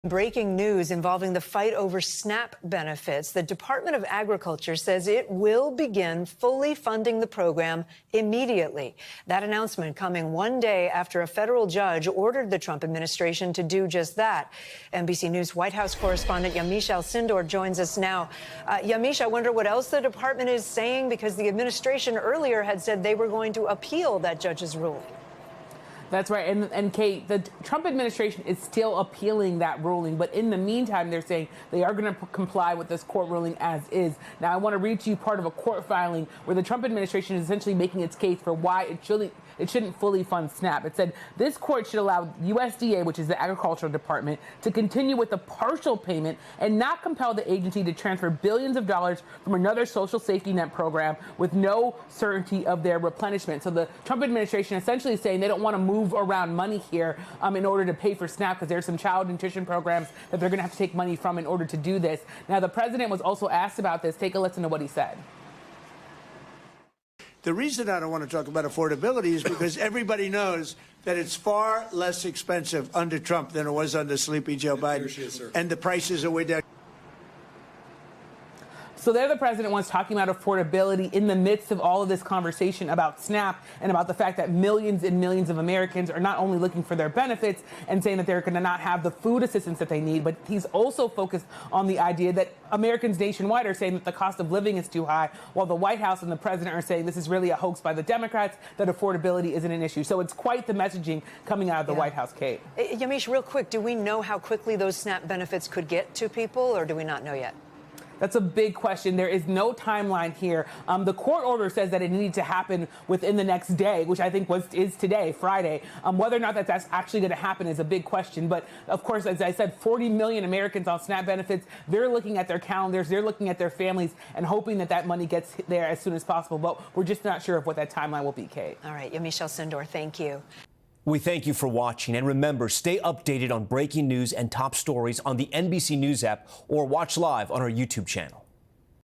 Breaking news involving the fight over SNAP benefits. The Department of Agriculture says it will begin fully funding the program immediately. That announcement coming one day after a federal judge ordered the Trump administration to do just that. NBC News White House correspondent Yamiche Alcindor joins us now. Yamiche, I wonder what else the department is saying, because the administration earlier had said they were going to appeal that judge's ruling. That's right. And Kate, the Trump administration is still appealing that ruling. But in the meantime, they're saying they are going to comply with this court ruling as is. Now, I want to read to you part of a court filing where the Trump administration is essentially making its case for why it shouldn't fully fund SNAP. It said this court should allow USDA, which is the agricultural department, to continue with the partial payment and not compel the agency to transfer billions of dollars from another social safety net program with no certainty of their replenishment. So the Trump administration essentially is saying they don't want to move around money here in order to pay for SNAP, because there's some child nutrition programs that they're going to have to take money from in order to do this. Now, the president was also asked about this. Take a listen to what he said. The reason I don't want to talk about affordability is because everybody knows that it's far less expensive under Trump than it was under Sleepy Joe Biden. And the prices are way down. So there the president was talking about affordability in the midst of all of this conversation about SNAP and about the fact that millions and millions of Americans are not only looking for their benefits and saying that they're going to not have the food assistance that they need, but he's also focused on the idea that Americans nationwide are saying that the cost of living is too high, while the White House and the president are saying this is really a hoax by the Democrats, that affordability isn't an issue. So it's quite the messaging coming out of the White House, Kate. Yamiche, real quick, do we know how quickly those SNAP benefits could get to people, or do we not know yet? That's a big question. There is no timeline here. The court order says that it needs to happen within the next day, which I think is today, Friday. Whether or not that's actually going to happen is a big question. But of course, as I said, 40 million Americans on SNAP benefits. They're looking at their calendars. They're looking at their families and hoping that that money gets there as soon as possible. But we're just not sure of what that timeline will be, Kate. All right. Yamiche Alcindor, thank you. We thank you for watching, and remember, stay updated on breaking news and top stories on the NBC News app or watch live on our YouTube channel.